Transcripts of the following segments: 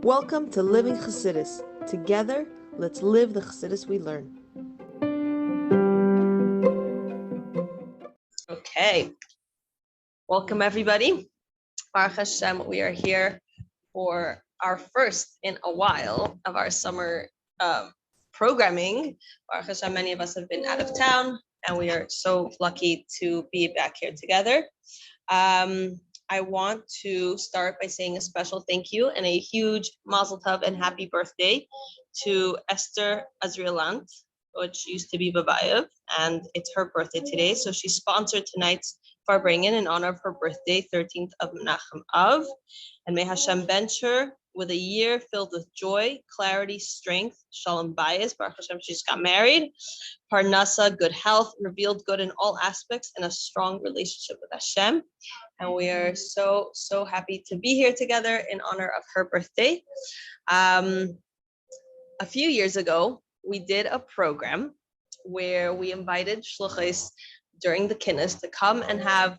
Welcome to Living Chassidus. Together, let's live the Chassidus we learn. Okay, welcome everybody. Baruch Hashem, we are here for our first in a while of our summer programming. Baruch Hashem, many of us have been out of town, and we are so lucky to be back here together. I want to start by saying a special thank you and a huge mazel tov and happy birthday to Esther Azrielant, which used to be Babayev, and it's her birthday today. So she sponsored tonight's Farbrengen in honor of her birthday, 13th of Menachem Av. And may Hashem bench her with a year filled with joy, clarity, strength, shalom bayis. Baruch Hashem, she just got married. Parnasa, good health, revealed good in all aspects, and a strong relationship with Hashem. And we are so happy to be here together in honor of her birthday. A few years ago, we did a program where we invited shluchos during the kinnis to come and have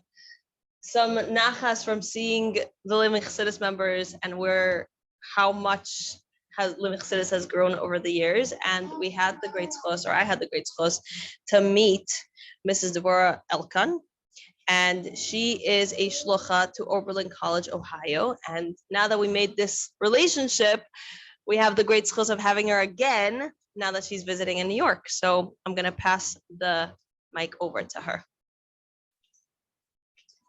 some nachas from seeing the Living Chassidus members and how much Living Chassidus has grown over the years. And we had the great schos, or I had the great schos, to meet Mrs. Devorah Elkan. And she is a shlucha to Oberlin College, Ohio. And now that we made this relationship, we have the great schos of having her again now that she's visiting in New York. So I'm going to pass the mic over to her.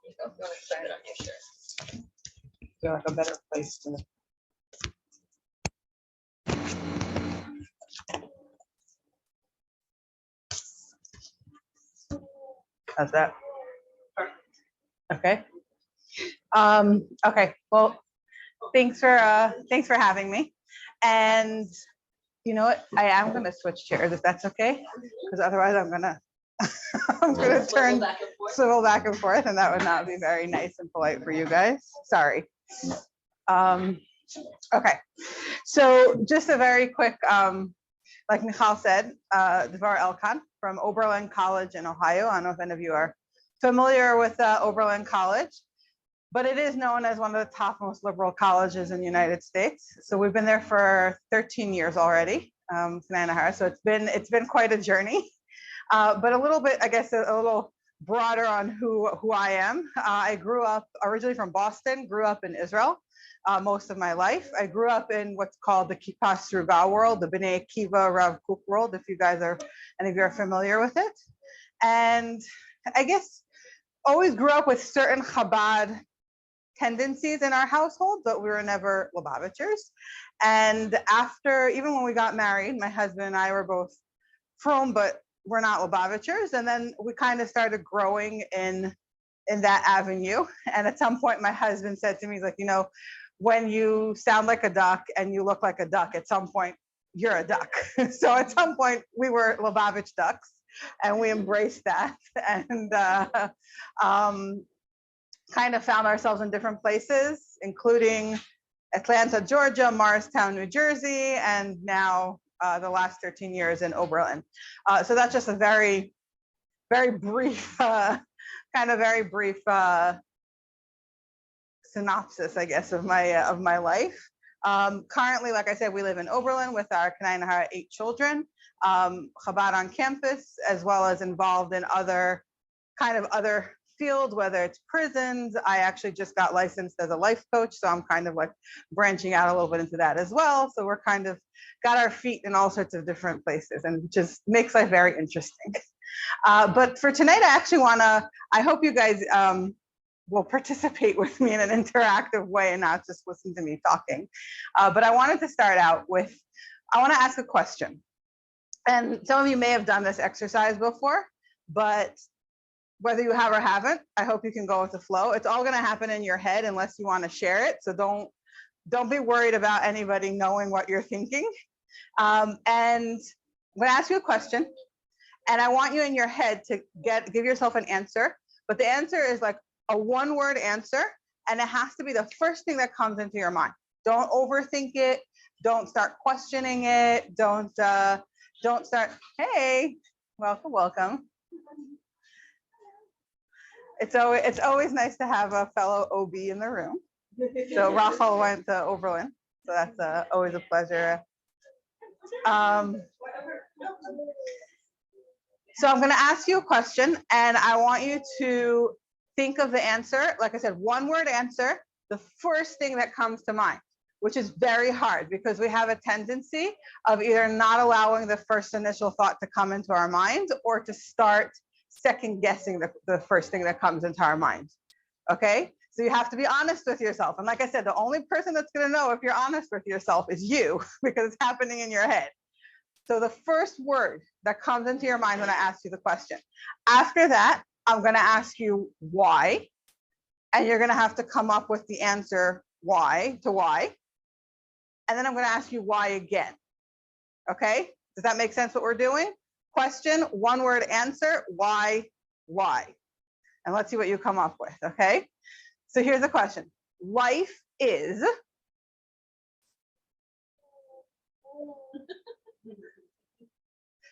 You want to try it on your shirt. I feel like a better place to. How's that? Okay. Okay. Well, thanks for having me. And you know what? I am going to switch chairs if that's okay, because otherwise I'm going to swivel back and forth, and that would not be very nice and polite for you guys. Sorry. Okay. So just a very quick, like Michal said, Devorah Elkan from Oberlin College in Ohio. I don't know if any of you are familiar with Oberlin College, but it is known as one of the top most liberal colleges in the United States. So we've been there for 13 years already, so it's been quite a journey, but a little bit, I guess, a little broader on who I am. I grew up originally from Boston, grew up in Israel most of my life. I grew up in what's called the Kippah Sruga world, the B'nai Akiva Rav Kook world, if any of you are familiar with it. And I guess always grew up with certain Chabad tendencies in our household, but we were never Lubavitchers. And after, even when we got married, my husband and I were both frum, but we're not Lubavitchers. And then we kind of started growing in that avenue. And at some point, my husband said to me, he's like, you know, when you sound like a duck and you look like a duck, at some point, you're a duck. So at some point, we were Lubavitch ducks, and we embraced that. And kind of found ourselves in different places, including Atlanta, Georgia, Morristown, New Jersey, and now the last 13 years in Oberlin. So that's just a very, very brief, synopsis, I guess, of my life. Currently, like I said, we live in Oberlin with our 8 children, Chabad on campus, as well as involved in other fields, whether it's prisons. I actually just got licensed as a life coach, so I'm kind of like branching out a little bit into that as well. So we're kind of got our feet in all sorts of different places, and just makes life very interesting. But for tonight, I hope you guys will participate with me in an interactive way and not just listen to me talking. But I wanted to start out with, I want to ask a question. And some of you may have done this exercise before, but whether you have or haven't, I hope you can go with the flow. It's all going to happen in your head unless you want to share it. So don't be worried about anybody knowing what you're thinking. And I'm going to ask you a question, and I want you in your head to give yourself an answer. But the answer is like a one-word answer, and it has to be the first thing that comes into your mind. Don't overthink it. Don't start questioning it. Don't start, hey, welcome. It's always nice to have a fellow OB in the room. So Rachel went to Oberlin. So that's always a pleasure. So I'm going to ask you a question, and I want you to think of the answer. Like I said, one word answer, the first thing that comes to mind, which is very hard because we have a tendency of either not allowing the first initial thought to come into our mind or to start second guessing the first thing that comes into our mind. Okay? So you have to be honest with yourself. And like I said, the only person that's going to know if you're honest with yourself is you because it's happening in your head. So the first word that comes into your mind when I ask you the question. After that, I'm going to ask you why, and you're going to have to come up with the answer why to why. And then I'm going to ask you why again. Okay? Does that make sense what we're doing? Question, one word answer, why. And let's see what you come up with, okay? So here's the question. Life is.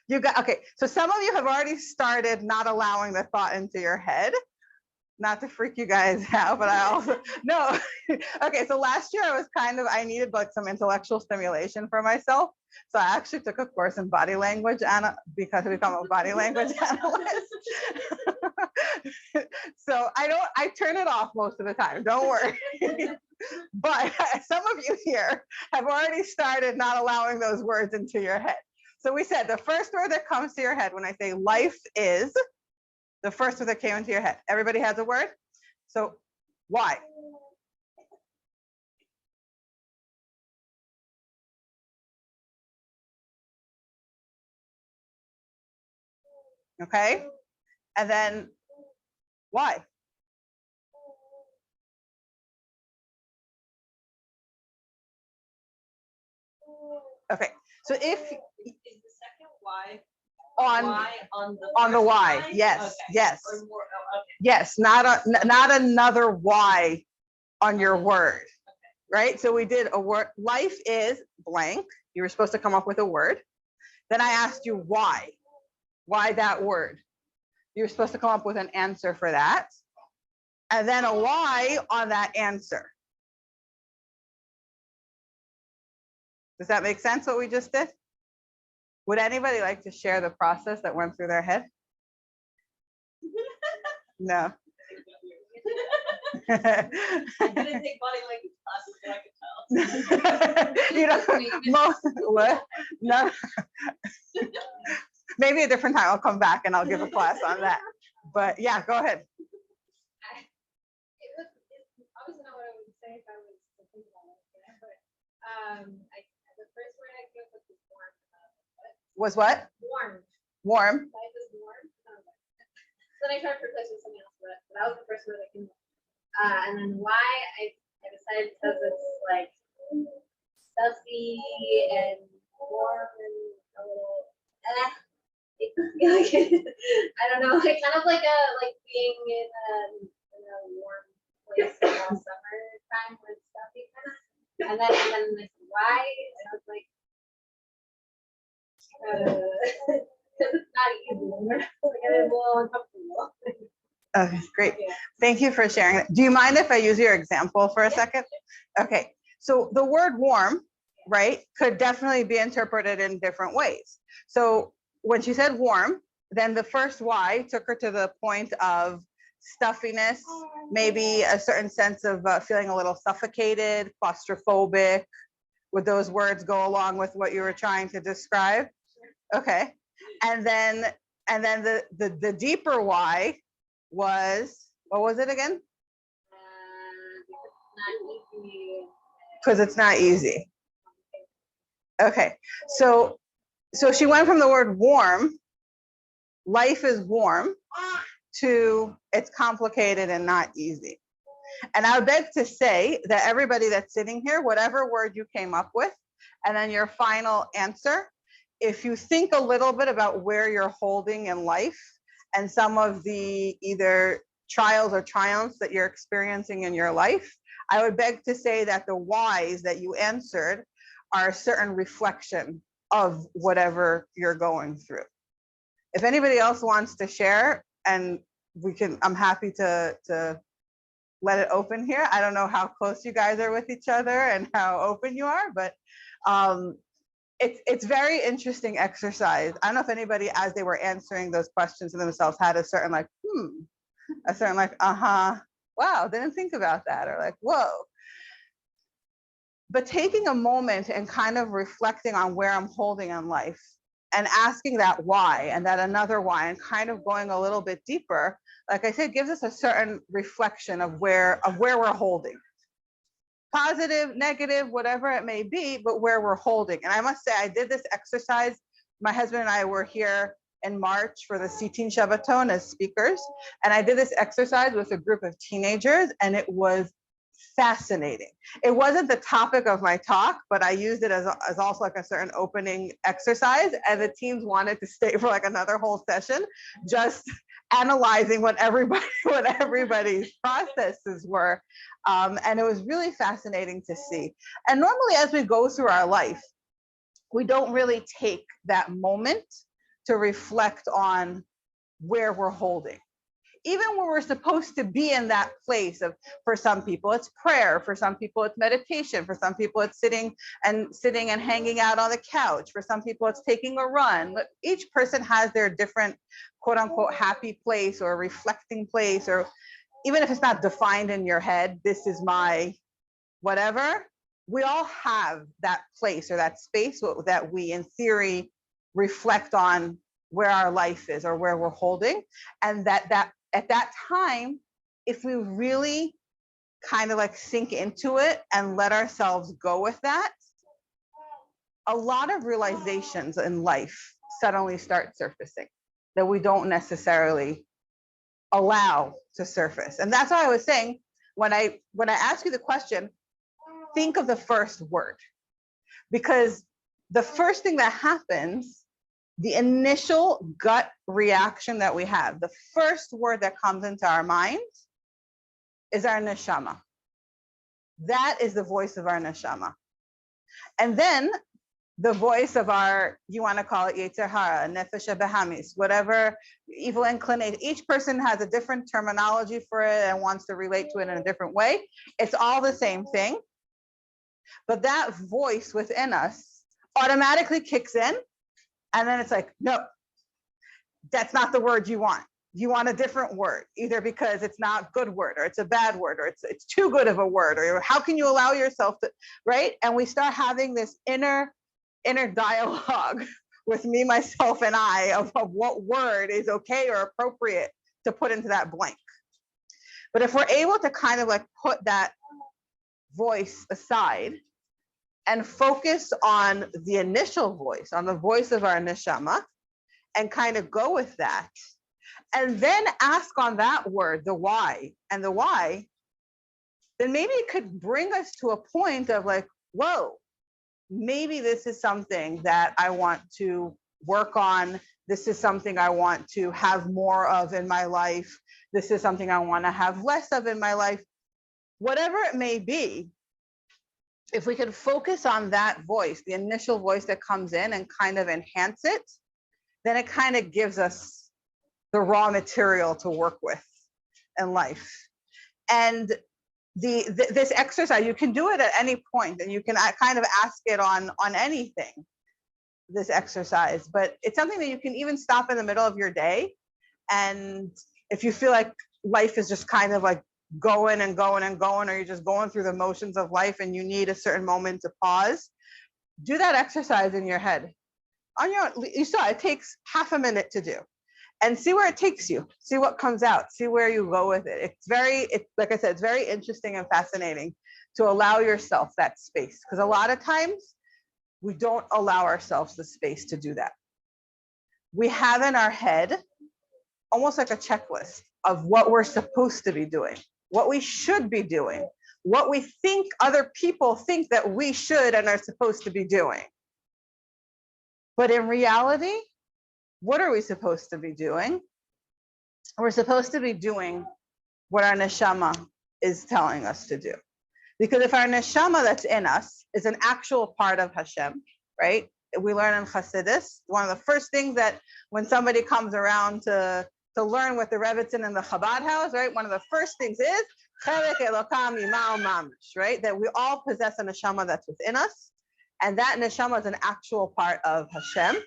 You got, okay, so some of you have already started not allowing the thought into your head. Not to freak you guys out, but I also, no. Okay, so last year I needed like some intellectual stimulation for myself. So I actually took a course in body language because I become a body language analyst. So I turn it off most of the time, don't worry. But some of you here have already started not allowing those words into your head. So we said the first word that comes to your head when I say life is, the first word that came into your head. Everybody has a word? So why? Okay. And then why? Okay. So if is the second why on the why, line? yes, Okay. yes. Or more, okay. Yes, not another why on your word, right? So we did a word, life is blank. You were supposed to come up with a word. Then I asked you why that word. You're supposed to come up with an answer for that. And then a why on that answer. Does that make sense what we just did? Would anybody like to share the process that went through their head? No. I didn't take body language classes, but I could tell. You know, no. Maybe a different time. I'll come back and I'll give a class on that. But yeah, go ahead. Obviously not what I would say if I was to think about it, but the first word I came up with was warm. Was what? Warm. Warm. Life is warm. Then I tried to replace it with something else, but that was the first word that came up. And then why I decided because it's like stuffy and warm and a little I don't know, like kind of like being in a warm place in the summertime where it's stuffy kind of. And then I said why, and I was like it's not easy. Like I was a little uncomfortable. Okay, great. Yeah. Thank you for sharing. Do you mind if I use your example for a second? Okay, so the word warm, right, could definitely be interpreted in different ways. So when she said warm, then the first why took her to the point of stuffiness, maybe a certain sense of feeling a little suffocated, claustrophobic. Would those words go along with what you were trying to describe? Okay, and then the deeper why was, what was it again? Because it's not easy. Okay, so she went from the word warm, life is warm, to it's complicated and not easy. And I would beg to say that everybody that's sitting here, whatever word you came up with, and then your final answer, if you think a little bit about where you're holding in life and some of the either trials or triumphs that you're experiencing in your life, I would beg to say that the whys that you answered are a certain reflection of whatever you're going through. If anybody else wants to share, and we can, I'm happy to let it open here. I don't know how close you guys are with each other and how open you are, but it's very interesting exercise. I don't know if anybody, as they were answering those questions to themselves, had a certain like, a certain like, wow, didn't think about that, or like, whoa. But taking a moment and kind of reflecting on where I'm holding in life and asking that why and that another why and kind of going a little bit deeper, like I said, gives us a certain reflection of where we're holding. Positive, negative, whatever it may be, but where we're holding. And I must say, I did this exercise. My husband and I were here in March for the Sitin Shabbaton as speakers. And I did this exercise with a group of teenagers, and it was fascinating. It wasn't the topic of my talk, but I used it as also like a certain opening exercise. And the teens wanted to stay for like another whole session, just analyzing what everybody's processes were. And it was really fascinating to see. And normally as we go through our life, we don't really take that moment to reflect on where we're holding. Even when we're supposed to be in that place of, for some people it's prayer, for some people it's meditation, for some people it's sitting and hanging out on the couch, for some people it's taking a run. Each person has their different quote unquote happy place or reflecting place, or even if it's not defined in your head, this is my whatever. We all have that place or that space that we in theory reflect on where our life is or where we're holding. And that at that time, if we really kind of like sink into it and let ourselves go with that, a lot of realizations in life suddenly start surfacing that we don't necessarily allow to surface. And that's why I was saying, when I ask you the question, think of the first word, because the first thing that happens, the initial gut reaction that we have, the first word that comes into our mind is our neshama. That is the voice of our neshama. And then the voice of our, you want to call it Yetzer Hara, Nefesh Behamis, whatever evil inclination. Each person has a different terminology for it and wants to relate to it in a different way. It's all the same thing. But that voice within us automatically kicks in. And then it's like, no, that's not the word you want. You want a different word, either because it's not a good word, or it's a bad word, or it's too good of a word, or how can you allow yourself to, right? And we start having this inner dialogue with me, myself, and I of what word is okay or appropriate to put into that blank. But if we're able to kind of like put that voice aside and focus on the initial voice, on the voice of our neshama, and kind of go with that, and then ask on that word, the why, and the why, then maybe it could bring us to a point of like, whoa, maybe this is something that I want to work on. This is something I want to have more of in my life. This is something I want to have less of in my life. Whatever it may be, if we can focus on that voice, the initial voice that comes in, and kind of enhance it, then it kind of gives us the raw material to work with in life. And this exercise, you can do it at any point, and you can kind of ask it on anything, this exercise, but it's something that you can even stop in the middle of your day. And if you feel like life is just kind of like going and going and going, or you're just going through the motions of life and you need a certain moment to pause, do that exercise in your head. On your own. You saw it takes half a minute to do, and see where it takes you, see what comes out, see where you go with it. It's like I said, it's very interesting and fascinating to allow yourself that space, because a lot of times we don't allow ourselves the space to do that. We have in our head almost like a checklist of what we're supposed to be doing, what we should be doing, what we think other people think that we should and are supposed to be doing. But in reality, what are we supposed to be doing? We're supposed to be doing what our neshama is telling us to do. Because if our neshama that's in us is an actual part of Hashem, right? We learn in Chassidus, one of the first things that when somebody comes around to learn with the Rebbitzin in the Chabad house, right? One of the first things is Chelek Elokam Yimao Mamish, right? That we all possess a neshama that's within us, and that neshama is an actual part of Hashem,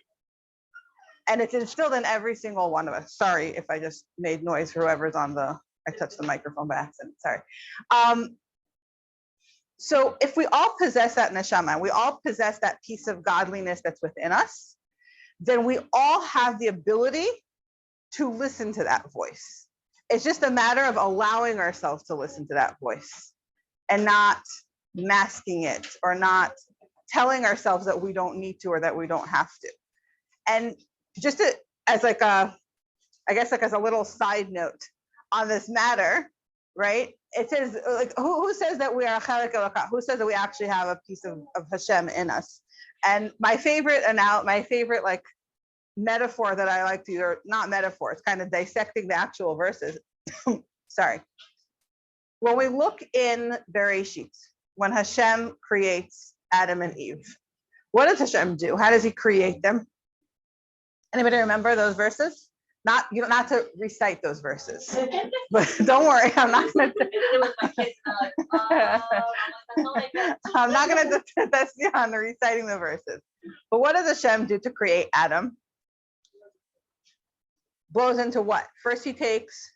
and it's instilled in every single one of us. Sorry if I just made noise for whoever's on the. I touched the microphone by accident. Sorry. So if we all possess that neshama, we all possess that piece of godliness that's within us, then we all have the ability to listen to that voice. It's just a matter of allowing ourselves to listen to that voice and not masking it or not telling ourselves that we don't need to or that we don't have to. And just as like a, I guess like as a little side note on this matter, right? It says like who says that we are chelek elokah? Who says that we actually have a piece of Hashem in us? And my favorite like metaphor that I like to use, or not metaphor, it's kind of dissecting the actual verses. Sorry. When we look in Bereshit, when Hashem creates Adam and Eve, what does Hashem do? How does he create them? Anybody remember those verses? Not to recite those verses, but don't worry, I'm not going to test you on reciting the verses. But what does Hashem do to create Adam? Blows into what? First he takes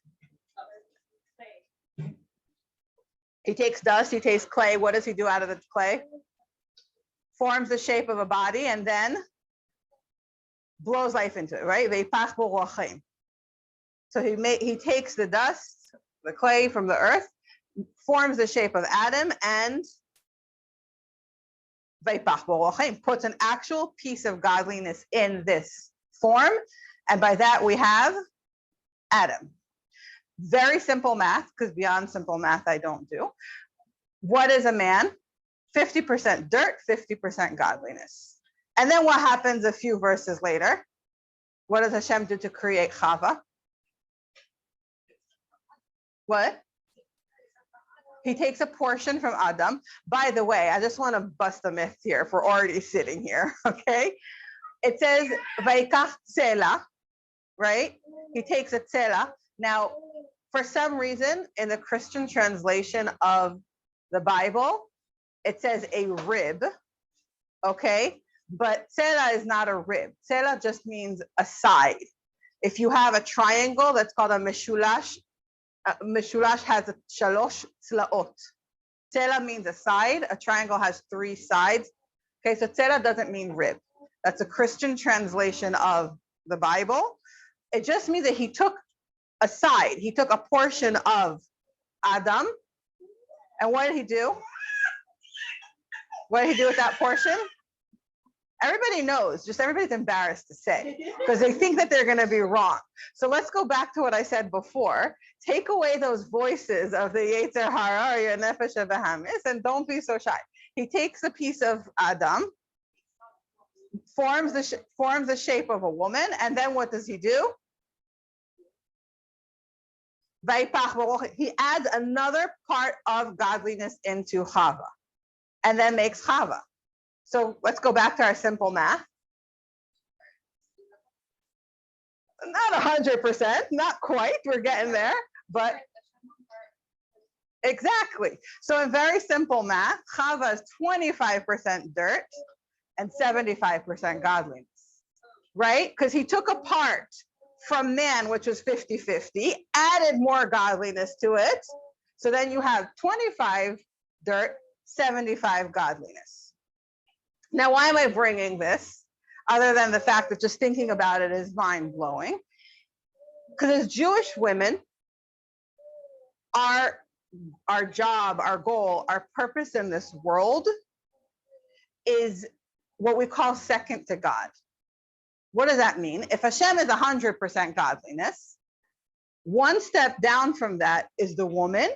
dust, he takes clay. What does he do out of the clay? Forms the shape of a body and then blows life into it, right? So he takes the dust, the clay from the earth, forms the shape of Adam, and puts an actual piece of godliness in this form. And by that we have Adam. Very simple math, because beyond simple math I don't do. What is a man? 50% dirt, 50% godliness. And then what happens a few verses later? What does Hashem do to create Chava? What? He takes a portion from Adam. By the way, I just want to bust a myth here if we're already sitting here, okay? It says, Vaikach Tzela, right? He takes a Tzela. Now, for some reason, in the Christian translation of the Bible, it says a rib, okay? But Tzela is not a rib. Tzela just means a side. If you have a triangle that's called a meshulash, meshulash has a shalosh tzlaot. Tzela means a side. A triangle has 3 sides. Okay, so tzela doesn't mean rib. That's a Christian translation of the Bible. It just means that he took a side. He took a portion of Adam. And what did he do? What did he do with that portion? Everybody knows, just everybody's embarrassed to say because they think that they're going to be wrong. So let's go back to what I said before. Take away those voices of the Yetzer Hara or your Nefesh Bahamis and don't be so shy. He takes a piece of Adam, forms the shape of a woman, and then what does he do? He adds another part of godliness into Chava and then makes Chava. So let's go back to our simple math. Not 100%, not quite, we're getting there, but exactly. So in very simple math, Chava is 25% dirt and 75% godliness, right? Because he took a part from man, which was 50-50, added more godliness to it. So then you have 25 dirt, 75 godliness. Now, why am I bringing this? Other than the fact that just thinking about it is mind-blowing. Because as Jewish women, our job, our goal, our purpose in this world is what we call second to God. What does that mean? If Hashem is 100% godliness, one step down from that is the woman,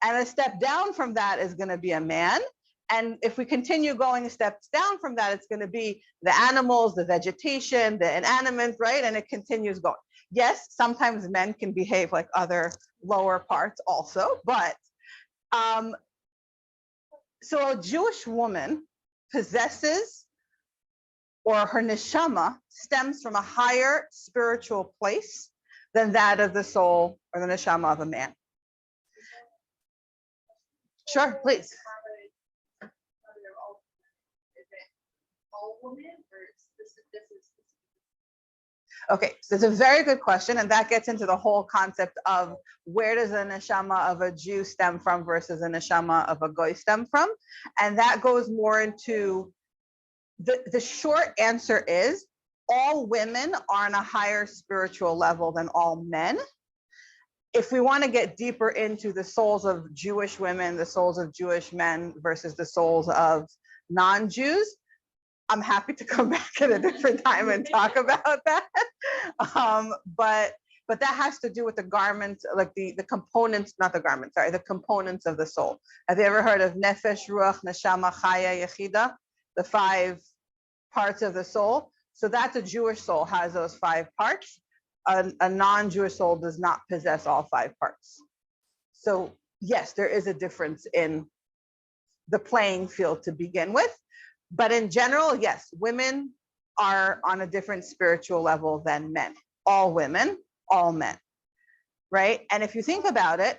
and a step down from that is going to be a man. And if we continue going steps down from that, it's going to be the animals, the vegetation, the inanimate, right? And it continues going. Yes, sometimes men can behave like other lower parts also, but so a Jewish woman possesses, or her neshama stems from a higher spiritual place than that of the soul or the neshama of a man. Sure, please. Is it all women or this is Okay, so it's a very good question, and that gets into the whole concept of where does the neshama of a Jew stem from versus the neshama of a goy stem from, and that goes more into the short answer is all women are on a higher spiritual level than all men. If we want to get deeper into the souls of Jewish women, the souls of Jewish men versus the souls of non-Jews, I'm happy to come back at a different time and talk about that. But that has to do with the garments, like the components, not the garments, sorry, the components of the soul. Have you ever heard of Nefesh, Ruach, Neshama, Chaya, Yechida? The 5 parts of the soul. So that's a Jewish soul, has those 5 parts. A non-Jewish soul does not possess all 5 parts. So yes, there is a difference in the playing field to begin with. But in general, yes, women are on a different spiritual level than men. All women, all men, right? And if you think about it,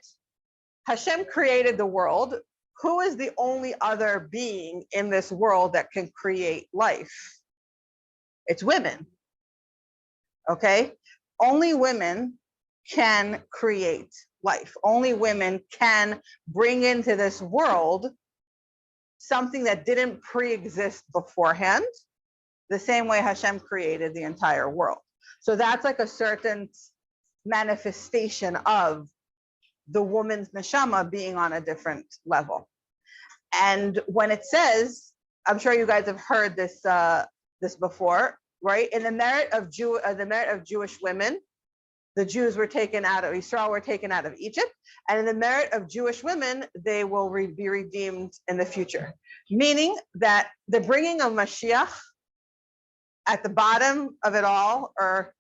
Hashem created the world. Who is the only other being in this world that can create life? It's women, okay? Only women can create life. Only women can bring into this world something that didn't pre-exist beforehand, the same way Hashem created the entire world. So that's like a certain manifestation of the woman's neshama being on a different level. And when it says, I'm sure you guys have heard this this before, right? In the merit of Jewish women, the Jews were taken out of Israel, were taken out of Egypt, and in the merit of Jewish women, they will be redeemed in the future. Meaning that the bringing of Mashiach at the bottom of it all, or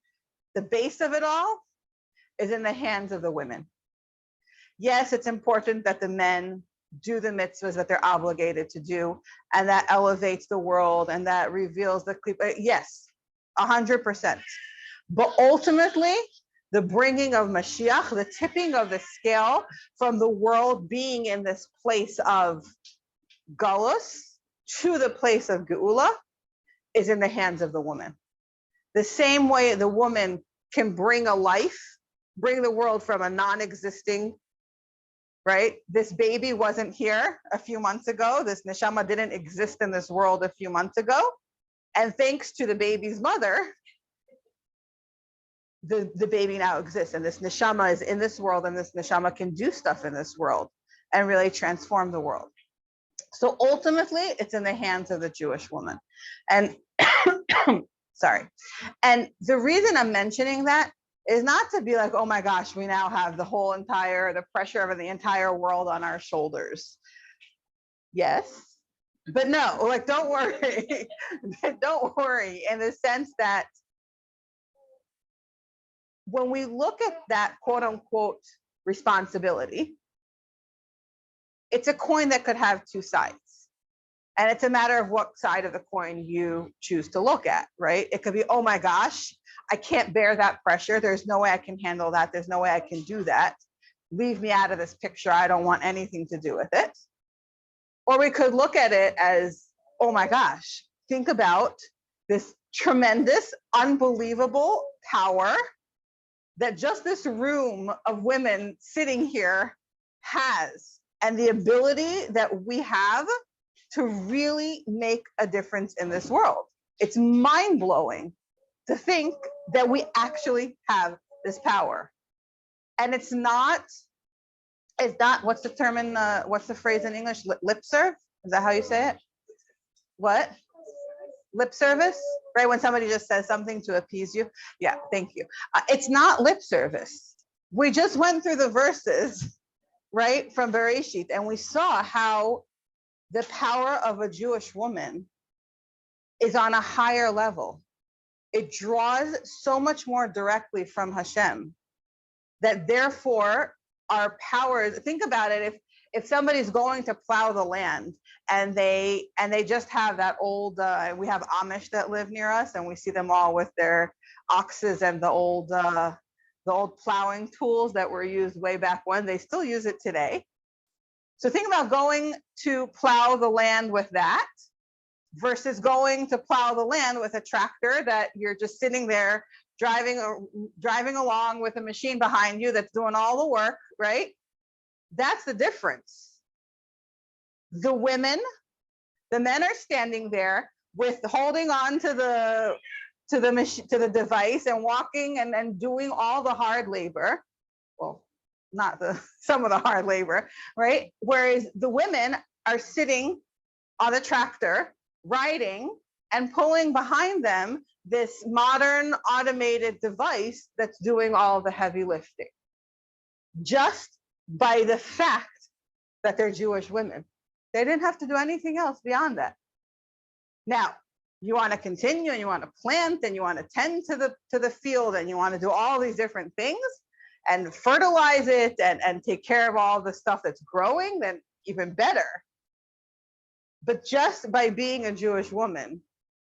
the base of it all, is in the hands of the women. Yes, it's important that the men do the mitzvahs that they're obligated to do, and that elevates the world, and that reveals the yes, 100%. But ultimately, the bringing of Mashiach, the tipping of the scale from the world being in this place of galus to the place of geula is in the hands of the woman. The same way the woman can bring a life, bring the world from a non-existing, right? This baby wasn't here a few months ago. This neshama didn't exist in this world a few months ago. And thanks to the baby's mother, the baby now exists, and this neshama is in this world, and this neshama can do stuff in this world and really transform the world. So ultimately, it's in the hands of the Jewish woman. And sorry. And the reason I'm mentioning that is not to be like, oh my gosh, we now have the pressure of the entire world on our shoulders. Yes, but no, like, don't worry. Don't worry, in the sense that when we look at that quote unquote responsibility, it's a coin that could have 2 sides. And it's a matter of what side of the coin you choose to look at, right? It could be, oh my gosh, I can't bear that pressure. There's no way I can handle that. There's no way I can do that. Leave me out of this picture. I don't want anything to do with it. Or we could look at it as, oh my gosh, think about this tremendous, unbelievable power that just this room of women sitting here has, and the ability that we have to really make a difference in this world. It's mind-blowing to think that we actually have this power. And it's not, what's the term in, what's the phrase in English? Lip serve? Is that how you say it? What? Lip service, right? When somebody just says something to appease you. Yeah, thank you. It's not lip service. We just went through the verses, right, from Bereshit, and we saw how the power of a Jewish woman is on a higher level. It draws so much more directly from Hashem that therefore our powers, think about it, if somebody's going to plow the land and they just have that old, we have Amish that live near us, and we see them all with their oxes and the old plowing tools that were used way back when. They still use it today. So think about going to plow the land with that versus going to plow the land with a tractor that you're just sitting there driving along with a machine behind you that's doing all the work, right? That's the difference. The men are standing there with holding on to the device and walking and doing all the hard labor. Well, not some of the hard labor, right? Whereas the women are sitting on the tractor, riding and pulling behind them this modern automated device that's doing all the heavy lifting. Just by the fact that they're Jewish women. They didn't have to do anything else beyond that. Now, you want to continue and you want to plant and you want to tend to the field and you want to do all these different things and fertilize it and take care of all the stuff that's growing, then even better. But just by being a Jewish woman,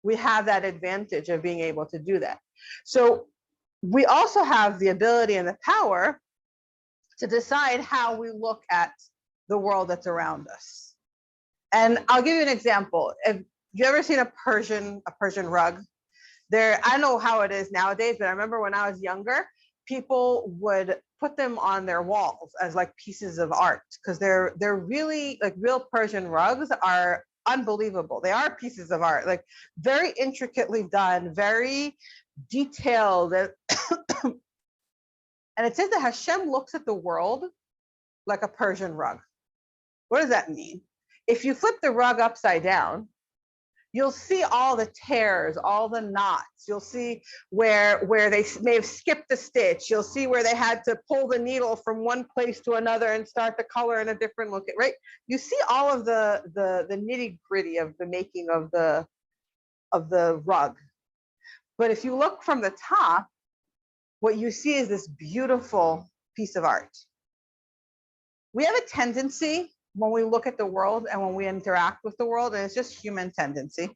we have that advantage of being able to do that. So we also have the ability and the power to decide how we look at the world that's around us. And I'll give you an example. Have you ever seen a Persian rug? I don't know how it is nowadays, but I remember when I was younger, people would put them on their walls as like pieces of art because they're really like real Persian rugs are unbelievable. They are pieces of art, like very intricately done, very detailed. And it says that Hashem looks at the world like a Persian rug. What does that mean? If you flip the rug upside down, you'll see all the tears, all the knots. You'll see where they may have skipped a stitch. You'll see where they had to pull the needle from one place to another and start the color in a different look, right? You see all of the nitty gritty of the making of the rug. But if you look from the top, what you see is this beautiful piece of art. We have a tendency when we look at the world and when we interact with the world, and it's just human tendency,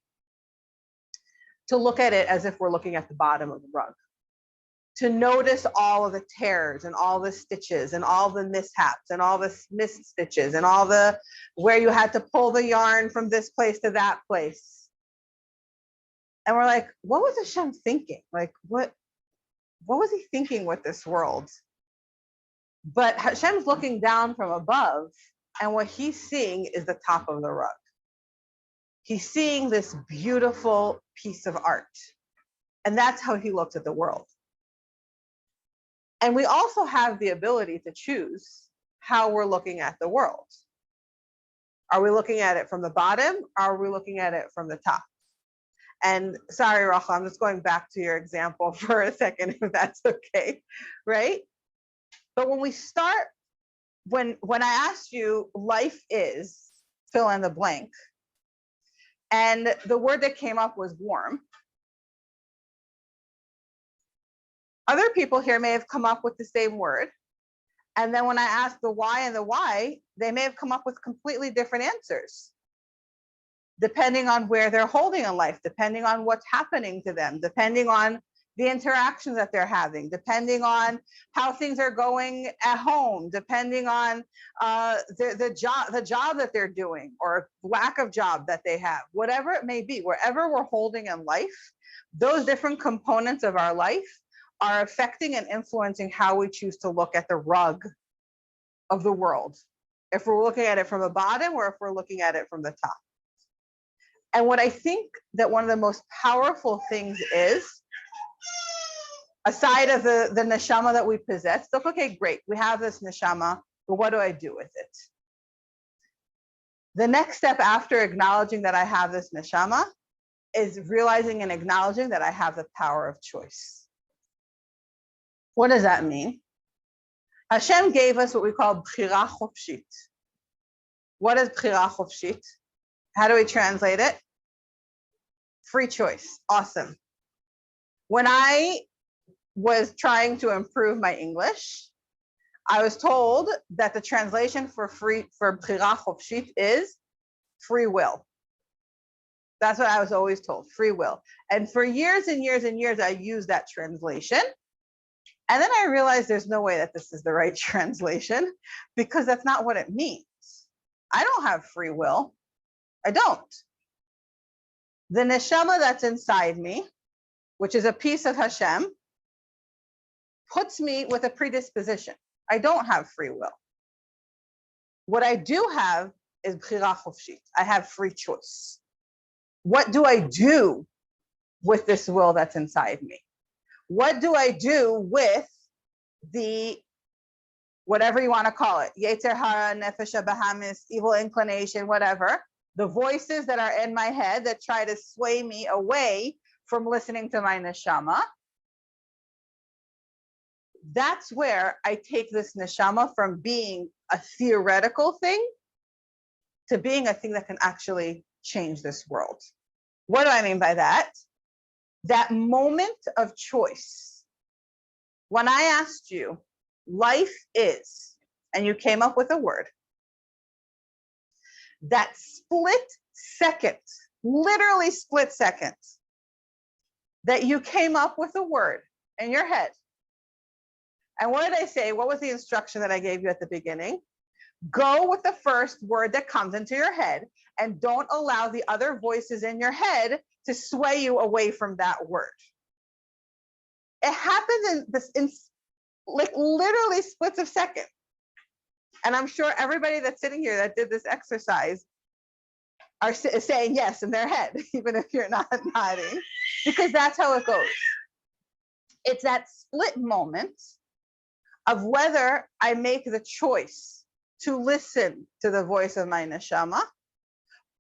to look at it as if we're looking at the bottom of the rug, to notice all of the tears and all the stitches and all the mishaps and all the missed stitches and all the where you had to pull the yarn from this place to that place. And we're like, what was Hashem thinking? Like, what was he thinking with this world? But Hashem's looking down from above, and what he's seeing is the top of the rug. He's seeing this beautiful piece of art. And that's how he looks at the world. And we also have the ability to choose how we're looking at the world. Are we looking at it from the bottom? Or are we looking at it from the top? And sorry, Rachel, I'm just going back to your example for a second, if that's okay, right? But when we start, when I asked you, life is, fill in the blank, and the word that came up was warm. Other people here may have come up with the same word. And then when I asked the why and the why, they may have come up with completely different answers, depending on where they're holding in life, depending on what's happening to them, depending on the interactions that they're having, depending on how things are going at home, depending on the job that they're doing or lack of job that they have, whatever it may be, wherever we're holding in life, those different components of our life are affecting and influencing how we choose to look at the rug of the world. If we're looking at it from the bottom or if we're looking at it from the top. And what I think that one of the most powerful things is, aside of the neshama that we possess, look, okay, great, we have this neshama, but what do I do with it? The next step after acknowledging that I have this neshama is realizing and acknowledging that I have the power of choice. What does that mean? Hashem gave us what we call bchira chofshit. What is bchira chofshit? How do we translate it? Free choice. Awesome. When I was trying to improve my English, I was told that the translation for bchira chofshit is free will. That's what I was always told, free will. And for years and years and years, I used that translation. And then I realized there's no way that this is the right translation, because that's not what it means. I don't have free will. I don't. The neshama that's inside me, which is a piece of Hashem, puts me with a predisposition. I don't have free will. What I do have is bchira chofshit. I have free choice. What do I do with this will that's inside me? What do I do with the, whatever you want to call it, yetzer hara, nefesh habahamis, evil inclination, whatever, the voices that are in my head that try to sway me away from listening to my neshama? That's where I take this neshama from being a theoretical thing to being a thing that can actually change this world. What do I mean by that? That moment of choice. When I asked you, life is, and you came up with a word, that split second, literally split second, that you came up with a word in your head. And what did I say? What was the instruction that I gave you at the beginning? Go with the first word that comes into your head and don't allow the other voices in your head to sway you away from that word. It happens in like literally splits of second. And I'm sure everybody that's sitting here that did this exercise is saying yes in their head, even if you're not nodding, because that's how it goes. It's that split moment of whether I make the choice to listen to the voice of my neshama,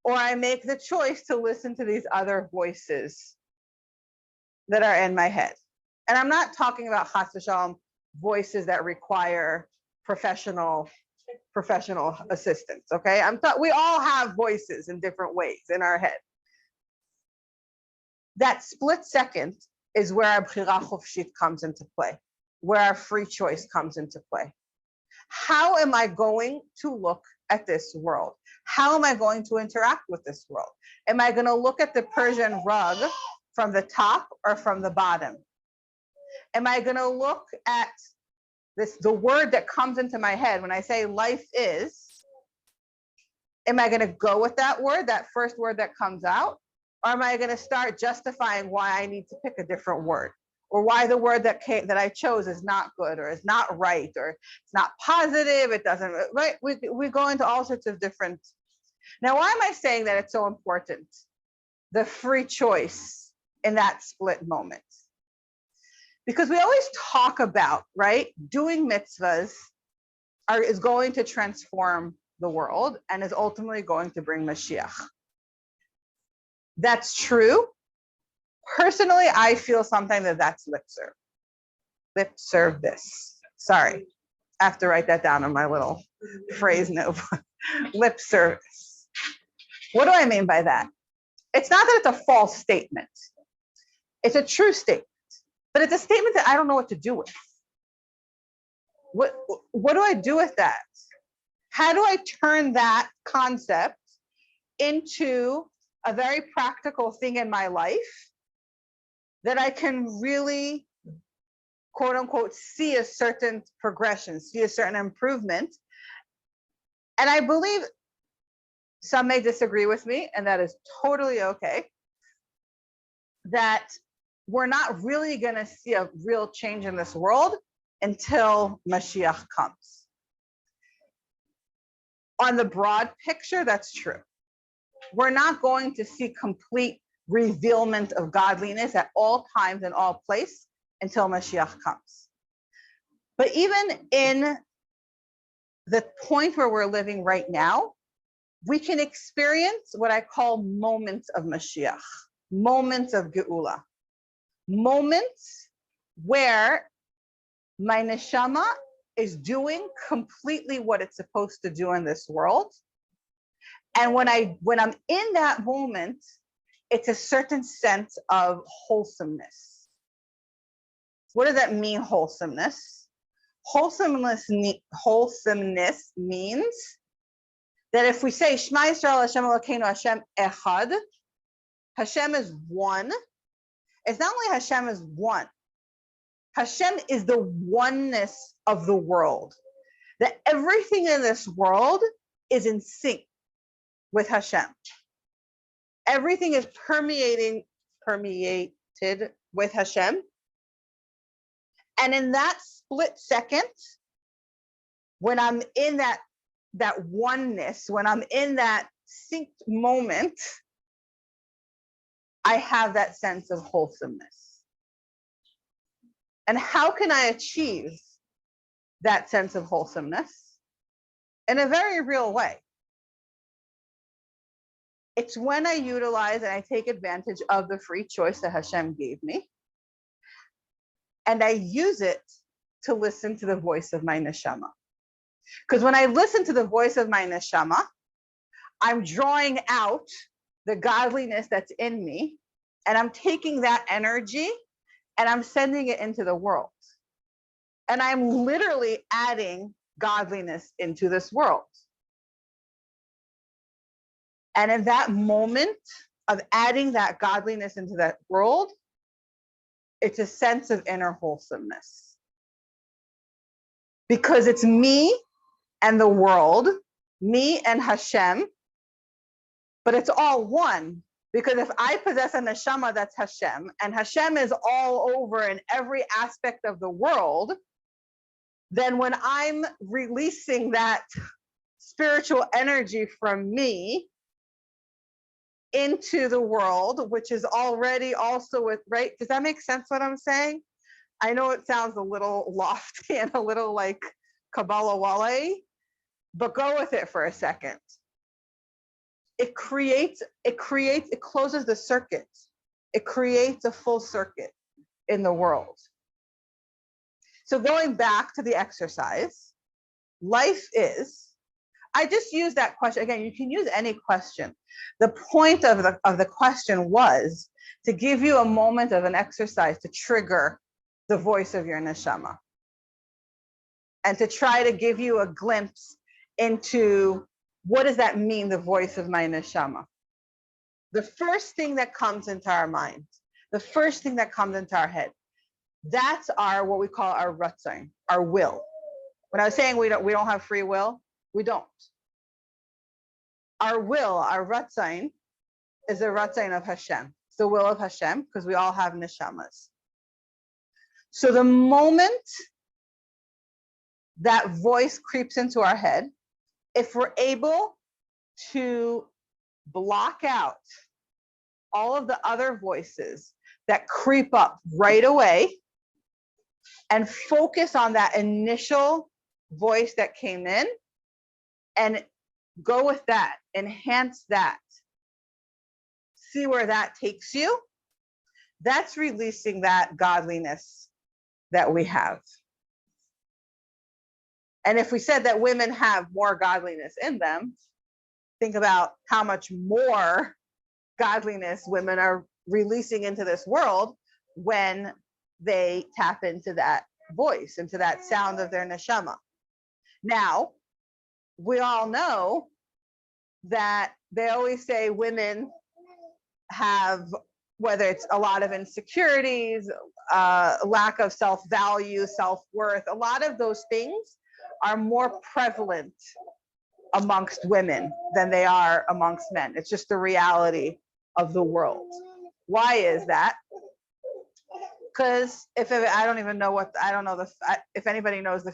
or I make the choice to listen to these other voices that are in my head. And I'm not talking about chas v'shalom voices that require professional assistance, okay? We all have voices in different ways in our head. That split second is where our bchira chofshit comes into play, where our free choice comes into play. How am I going to look at this world? How am I going to interact with this world? Am I going to look at the Persian rug from the top or from the bottom? Am I going to look at the word that comes into my head when I say life is? Am I going to go with that word, that first word that comes out? Or am I going to start justifying why I need to pick a different word? Or why the word that I chose is not good, or is not right, or it's not positive, it doesn't, right? We go into all sorts of different. Now, why am I saying that it's so important? The free choice in that split moment. Because we always talk about, right, doing mitzvahs is going to transform the world and is ultimately going to bring Mashiach. That's true. Personally, I feel something that's lip serve. Lip serve this. Sorry, I have to write that down on my little phrase note. Lip service. What do I mean by that? It's not that it's a false statement. It's a true statement, but it's a statement that I don't know what to do with. What do I do with that? How do I turn that concept into a very practical thing in my life that I can really, quote unquote, see a certain progression, see a certain improvement? And I believe some may disagree with me, and that is totally okay, that we're not really going to see a real change in this world until Mashiach comes. On the broad picture, that's true. We're not going to see complete revealment of godliness at all times and all places until Mashiach comes. But even in the point where we're living right now, we can experience what I call moments of Mashiach, moments of Geula, moments where my neshama is doing completely what it's supposed to do in this world. And when I'm in that moment, it's a certain sense of wholesomeness. What does that mean, wholesomeness? Wholesomeness means that if we say Shema Yisrael Hashem Elokeinu Hashem Echad, Hashem is one. It's not only Hashem is one. Hashem is the oneness of the world. That everything in this world is in sync with Hashem. Everything is permeated with Hashem. And in that split second, when I'm in that oneness, when I'm in that synced moment, I have that sense of wholesomeness. And how can I achieve that sense of wholesomeness? In a very real way. It's when I utilize and I take advantage of the free choice that Hashem gave me, and I use it to listen to the voice of my neshama. Because when I listen to the voice of my neshama, I'm drawing out the godliness that's in me, and I'm taking that energy and I'm sending it into the world. And I'm literally adding godliness into this world. And in that moment of adding that godliness into that world, it's a sense of inner wholesomeness. Because it's me and the world, me and Hashem, but it's all one. Because if I possess a neshama that's Hashem, and Hashem is all over in every aspect of the world, then when I'm releasing that spiritual energy from me into the world, which is already also with, right? Does that make sense what I'm saying? I know it sounds a little lofty and a little like Kabbalah Wale, but go with it for a second. It closes the circuit. It creates a full circuit in the world. So going back to the exercise, life is, I just use that question. Again, you can use any question. The point of the question was to give you a moment of an exercise to trigger the voice of your neshama. And to try to give you a glimpse into what does that mean, the voice of my neshama? The first thing that comes into our mind, the first thing that comes into our head, that's what we call our ratzon, our will. When I was saying we don't have free will, we don't. Our will, our ratzon, is the ratzon of Hashem. It's the will of Hashem, because we all have neshamas. So the moment that voice creeps into our head, if we're able to block out all of the other voices that creep up right away and focus on that initial voice that came in and go with that, enhance that, see where that takes you, that's releasing that godliness that we have. And if we said that women have more godliness in them, think about how much more godliness women are releasing into this world when they tap into that voice, into that sound of their neshama. Now, we all know that they always say women have, whether it's a lot of insecurities, lack of self-value, self-worth, a lot of those things are more prevalent amongst women than they are amongst men. It's just the reality of the world. Why is that? Because if anybody knows the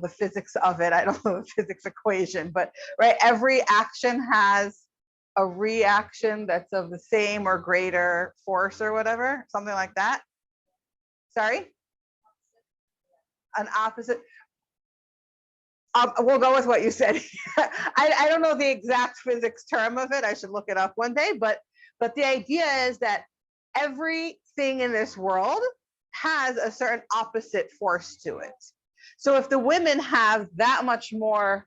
physics of it, I don't know the physics equation, but right, every action has a reaction that's of the same or greater force or whatever, something like that. Sorry? An opposite. We'll go with what you said. I don't know the exact physics term of it. I should look it up one day, but the idea is that everything in this world has a certain opposite force to it. So if the women have that much more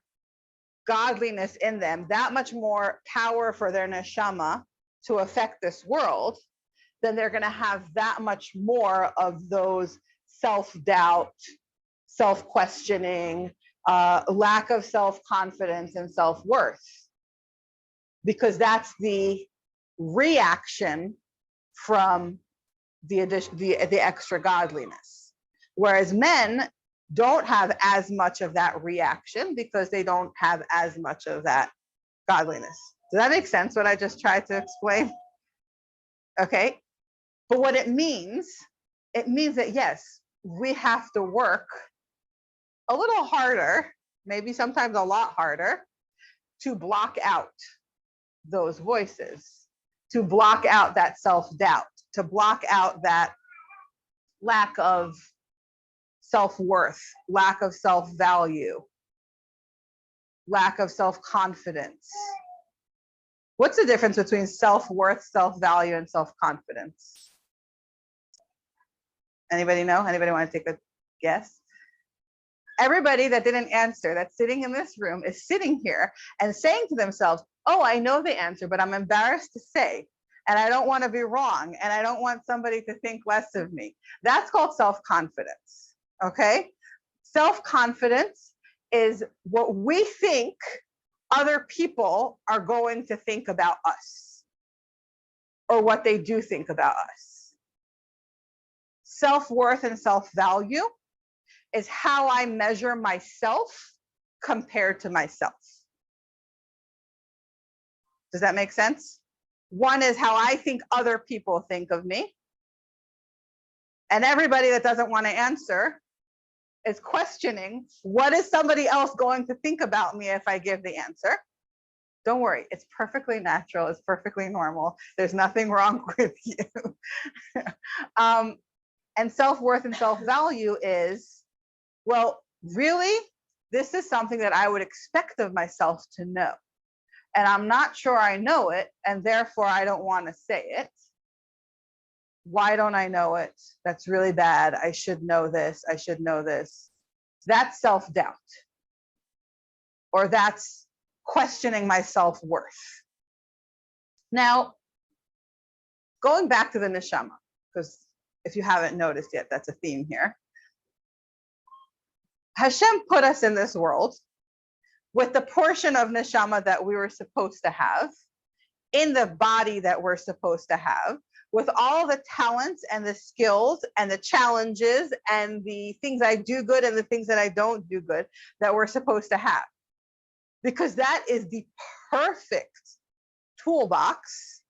godliness in them, that much more power for their neshama to affect this world, then they're going to have that much more of those self-doubt, self-questioning, lack of self-confidence and self-worth, because that's the reaction from the extra godliness. Whereas men, don't have as much of that reaction because they don't have as much of that godliness. Does that make sense, what I just tried to explain? Okay. But what it means that yes, we have to work a little harder, maybe sometimes a lot harder, to block out those voices, to block out that self-doubt, to block out that lack of self-worth, lack of self-value, lack of self-confidence. What's the difference between self-worth, self-value, and self-confidence? Anybody know? Anybody want to take a guess? Everybody that didn't answer, that's sitting in this room, is sitting here and saying to themselves, oh, I know the answer, but I'm embarrassed to say, and I don't want to be wrong, and I don't want somebody to think less of me. That's called self-confidence, okay? Self-confidence is what we think other people are going to think about us, or what they do think about us. Self-worth and self-value is how I measure myself compared to myself. Does that make sense? One is how I think other people think of me. And everybody that doesn't want to answer is questioning, what is somebody else going to think about me if I give the answer? Don't worry, it's perfectly natural, it's perfectly normal. There's nothing wrong with you. And self-worth and self-value is, well, really, this is something that I would expect of myself to know. And I'm not sure I know it, and therefore I don't want to say it. Why don't I know it? That's really bad. I should know this. I should know this. That's self-doubt. Or that's questioning my self-worth. Now, going back to the neshama, because if you haven't noticed yet, that's a theme here. Hashem put us in this world with the portion of neshama that we were supposed to have, in the body that we're supposed to have, with all the talents and the skills and the challenges and the things I do good and the things that I don't do good that we're supposed to have. Because that is the perfect toolbox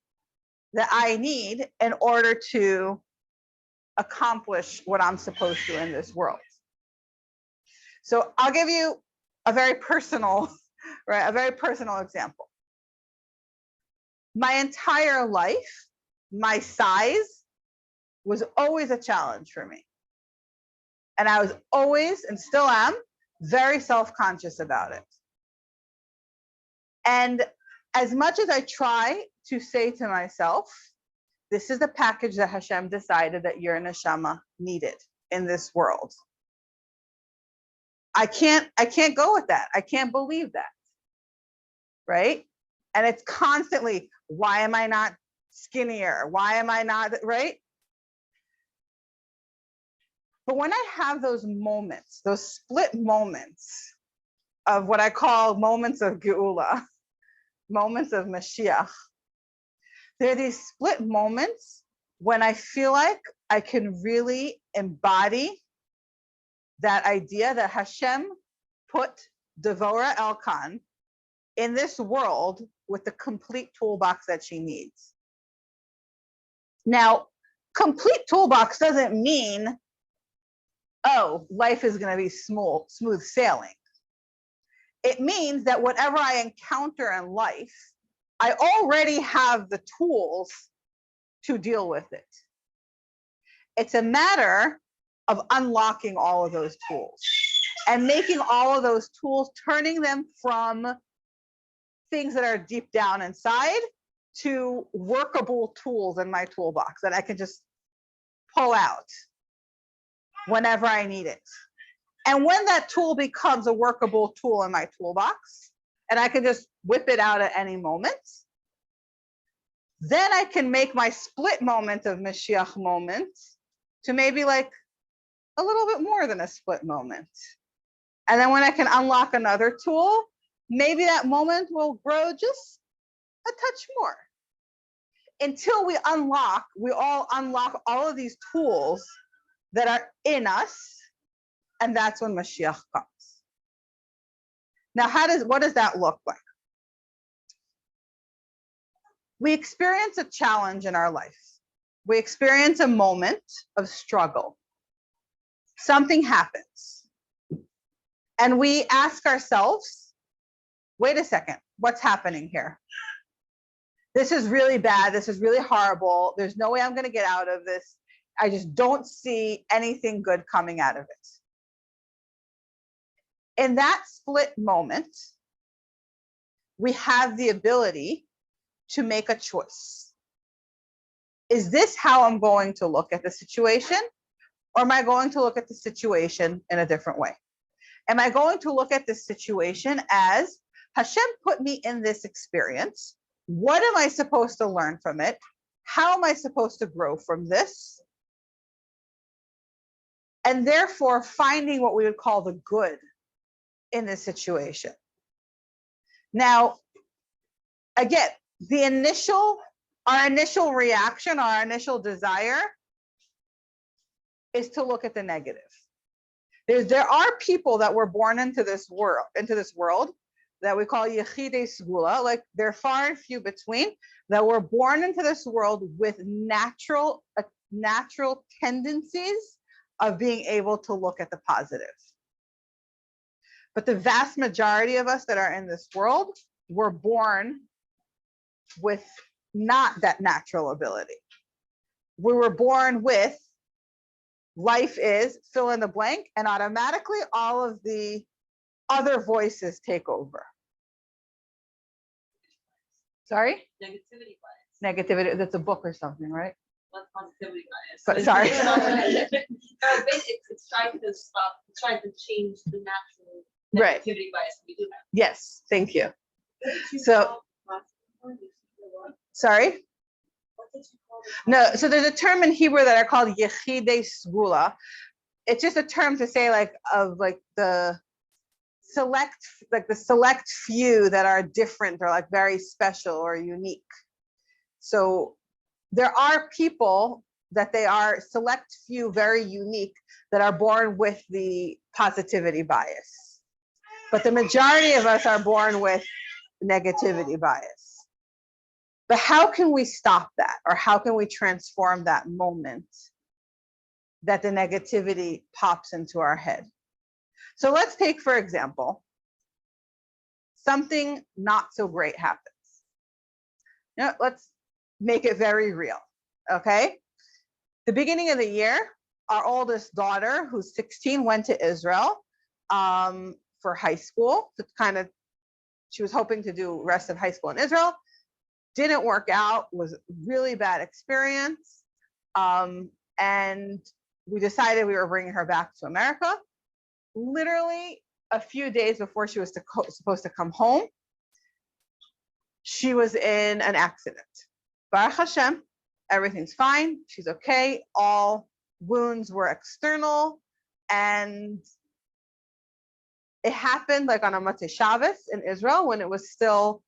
that I need in order to accomplish what I'm supposed to in this world. So I'll give you a very personal, right? A very personal example. My entire life, my size was always a challenge for me. And I was always, and still am, very self-conscious about it. And as much as I try to say to myself, this is the package that Hashem decided that your neshama needed in this world. I can't go with that. I can't believe that, right? And it's constantly, why am I not skinnier? Why am I not, right? But when I have those moments, those split moments of what I call moments of Geula, moments of Mashiach, there are these split moments when I feel like I can really embody that idea that Hashem put Devorah Elkan in this world with the complete toolbox that she needs. Now, complete toolbox doesn't mean, oh, life is going to be smooth sailing. It means that whatever I encounter in life, I already have the tools to deal with it. It's a matter of unlocking all of those tools and making all of those tools, turning them from things that are deep down inside to workable tools in my toolbox that I can just pull out whenever I need it. And when that tool becomes a workable tool in my toolbox, and I can just whip it out at any moment, then I can make my split moment of Mashiach moment to maybe like a little bit more than a split moment. And then when I can unlock another tool, maybe that moment will grow just a touch more. Until we all unlock all of these tools that are in us, And that's when Mashiach comes. Now, what does that look like? We experience a challenge in our life. We experience a moment of struggle. Something happens. And we ask ourselves, wait a second, what's happening here? This is really bad. This is really horrible. There's no way I'm going to get out of this. I just don't see anything good coming out of it. In that split moment, we have the ability to make a choice. Is this how I'm going to look at the situation? Or am I going to look at the situation in a different way? Am I going to look at this situation as Hashem put me in this experience? What am I supposed to learn from it? How am I supposed to grow from this? And therefore finding what we would call the good in this situation. Now, again, our initial reaction, our initial desire is to look at the negative. There are people that were born into this world that we call Yechidei Segula, like they're far and few between, that were born into this world with natural tendencies of being able to look at the positive. But the vast majority of us that are in this world were born with not that natural ability. We were born with life is fill in the blank, and automatically all of the other voices take over. Sorry? Negativity bias. Negativity, that's a book or something, right? Not positivity bias. But sorry. It's trying to stop, it's trying to change the natural Right. negativity bias we do have. Yes, thank you. So, sorry? No, so there's a term in Hebrew that are called Yechidei Segula. It's just a term to say the select few that are different or like very special or unique. So there are people that they are select few, very unique, that are born with the positivity bias. But the majority of us are born with negativity bias. But how can we stop that? Or how can we transform that moment that the negativity pops into our head? So let's take, for example, something not so great happens. Let's make it very real, okay? The beginning of the year, our oldest daughter, who's 16, went to Israel for high school. She was hoping to do rest of high school in Israel. Didn't work out, was a really bad experience. And we decided we were bringing her back to America. Literally a few days before she was supposed to come home, she was in an accident. Baruch Hashem, everything's fine. She's okay. All wounds were external. And it happened like on a Motzei Shabbos in Israel when it was still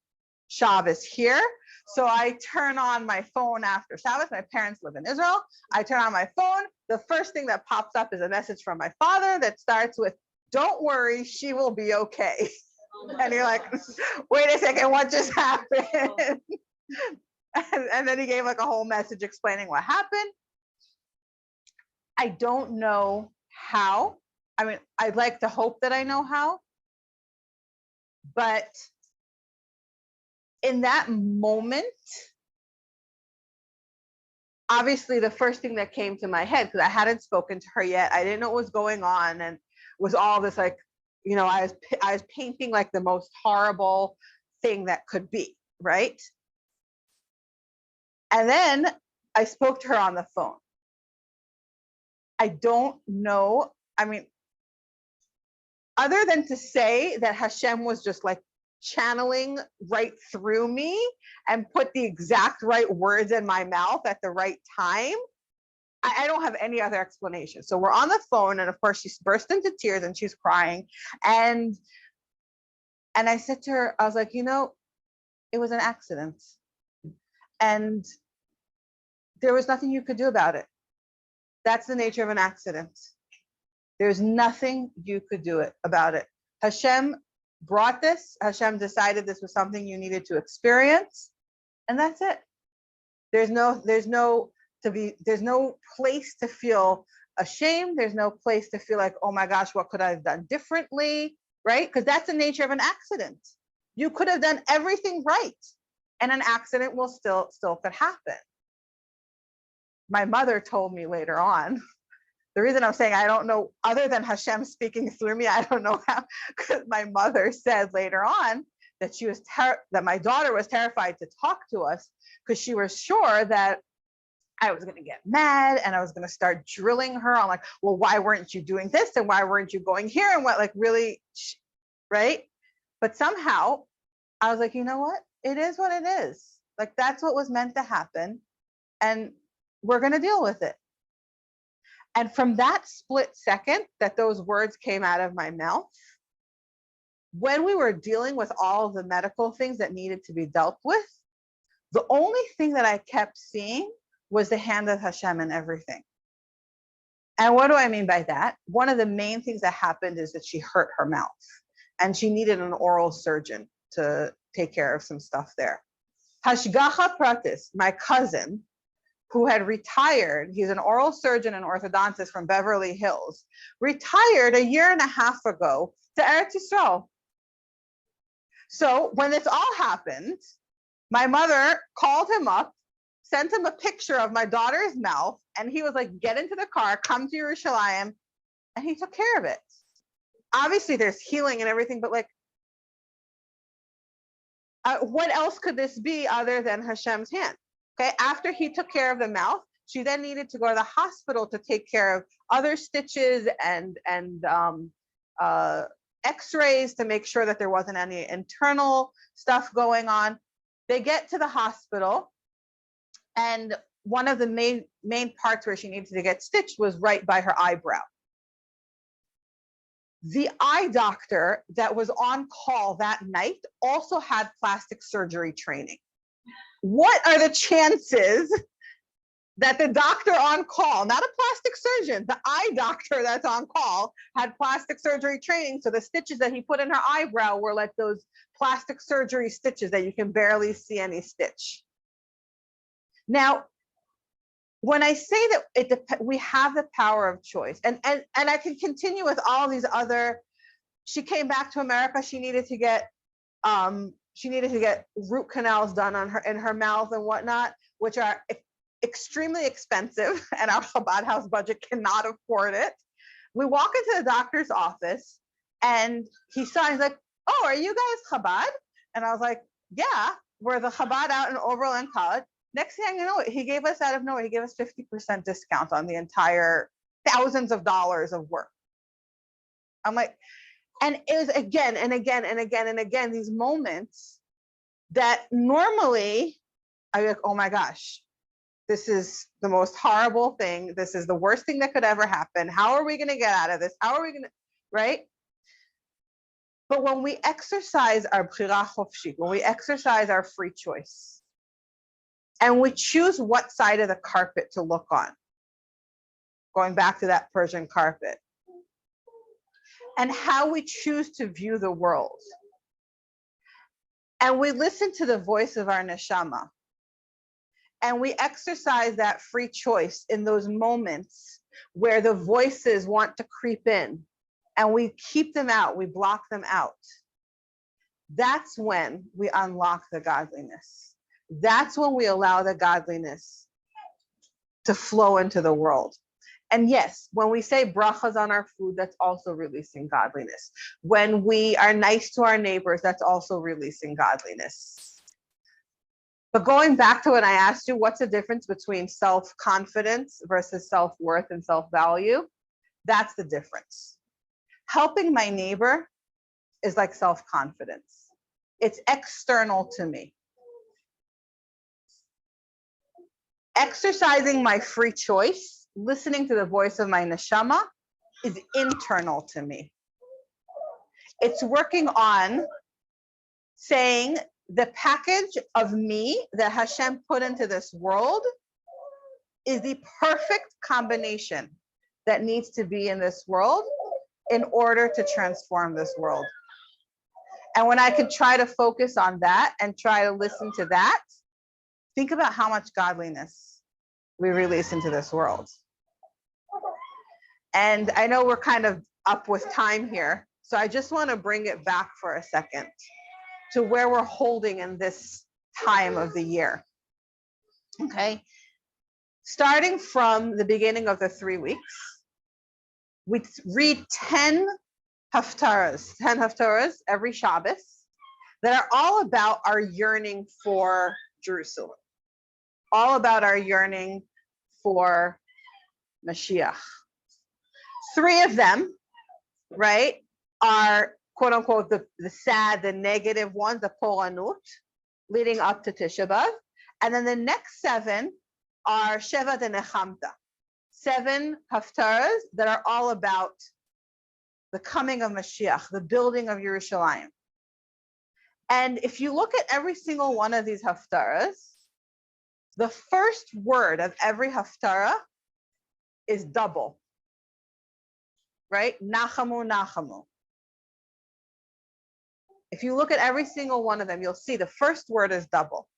Shabbos here. So I turn on my phone after Shabbos. My parents live in Israel. I turn on my phone. The first thing that pops up is a message from my father that starts with, "Don't worry, she will be okay." And you're like, wait a second, what just happened? And then he gave like a whole message explaining what happened. I don't know how. I mean, I'd like to hope that I know how. But in that moment, obviously the first thing that came to my head, because I hadn't spoken to her yet, I didn't know what was going on, and was all this like, I was painting like the most horrible thing that could be, right? And then I spoke to her on the phone. I don't know, I mean, other than to say that Hashem was just like channeling right through me and put the exact right words in my mouth at the right time, I don't have any other explanation. So we're on the phone, and of course she's burst into tears and she's crying. And I said to her, I was like, it was an accident. And there was nothing you could do about it. That's the nature of an accident. There's nothing you could do about it. Hashem brought this. Hashem decided this was something you needed to experience, and that's it. There's no place to feel ashamed. There's no place to feel like, oh my gosh, what could I have done differently, right? Because that's the nature of an accident. You could have done everything right, and an accident will still could happen. My mother told me later on, the reason I'm saying I don't know, other than Hashem speaking through me, I don't know how, because my mother said later on that that my daughter was terrified to talk to us because she was sure that I was going to get mad and I was going to start drilling her on like, well, why weren't you doing this? And why weren't you going here? And what, like, really, right? But somehow I was like, you know what? It is what it is. Like, that's what was meant to happen. And we're going to deal with it. And from that split second that those words came out of my mouth, when we were dealing with all of the medical things that needed to be dealt with, the only thing that I kept seeing was the hand of Hashem in everything. And what do I mean by that? One of the main things that happened is that she hurt her mouth and she needed an oral surgeon to take care of some stuff there. Hashgacha Pratis, my cousin, who had retired, he's an oral surgeon and orthodontist from Beverly Hills, retired a year and a half ago to Eretz Yisrael. So when this all happened, my mother called him up, sent him a picture of my daughter's mouth, and he was like, get into the car, come to Yerushalayim, and he took care of it. Obviously there's healing and everything, but like, what else could this be other than Hashem's hand? Okay, after he took care of the mouth, she then needed to go to the hospital to take care of other stitches and x-rays to make sure that there wasn't any internal stuff going on. They get to the hospital, and one of the main parts where she needed to get stitched was right by her eyebrow. The eye doctor that was on call that night also had plastic surgery training. What are the chances that the doctor on call, not a plastic surgeon, the eye doctor that's on call had plastic surgery training, so the stitches that he put in her eyebrow were like those plastic surgery stitches that you can barely see any stitch. Now, when I say that we have the power of choice, and I can continue with all these other, she came back to America, she needed to get root canals done in her mouth and whatnot, which are extremely expensive, and our Chabad house budget cannot afford it. We walk into the doctor's office, and he's like, "Oh, are you guys Chabad?" And I was like, "Yeah, we're the Chabad out in Oberlin College." Next thing you know, he gave us out of nowhere, he gave us 50% discount on the entire thousands of dollars of work. I'm like, and it was again and again and again and again, these moments that normally I'd be like, oh my gosh, this is the most horrible thing. This is the worst thing that could ever happen. How are we going to get out of this? How are we going to, right? But when we exercise our bchira chofshit, when we exercise our free choice, and we choose what side of the carpet to look on, going back to that Persian carpet, and how we choose to view the world, and we listen to the voice of our neshama, and we exercise that free choice in those moments where the voices want to creep in, and we keep them out, we block them out, that's when we unlock the godliness. That's when we allow the godliness to flow into the world. And yes, when we say brachas on our food, that's also releasing godliness. When we are nice to our neighbors, that's also releasing godliness. But going back to when I asked you, what's the difference between self-confidence versus self-worth and self-value? That's the difference. Helping my neighbor is like self-confidence. It's external to me. Exercising my free choice, listening to the voice of my neshama, is internal to me. It's working on saying the package of me that Hashem put into this world is the perfect combination that needs to be in this world in order to transform this world. And when I can try to focus on that and try to listen to that, think about how much godliness we release into this world. And I know we're kind of up with time here, so I just want to bring it back for a second to where we're holding in this time of the year. Okay. Starting from the beginning of the 3 weeks, we read 10 haftarahs every Shabbos that are all about our yearning for Jerusalem, all about our yearning for Mashiach. 3 of them, right, are quote unquote the sad, the negative ones, the poranut, leading up to Tisha B'Av. And then the next 7 are Sheva de Nechamta, 7 haftarahs that are all about the coming of Mashiach, the building of Yerushalayim. And if you look at every single one of these haftarahs, the first word of every haftarah is double, right? Nachamu, nachamu. If you look at every single one of them, you'll see the first word is double.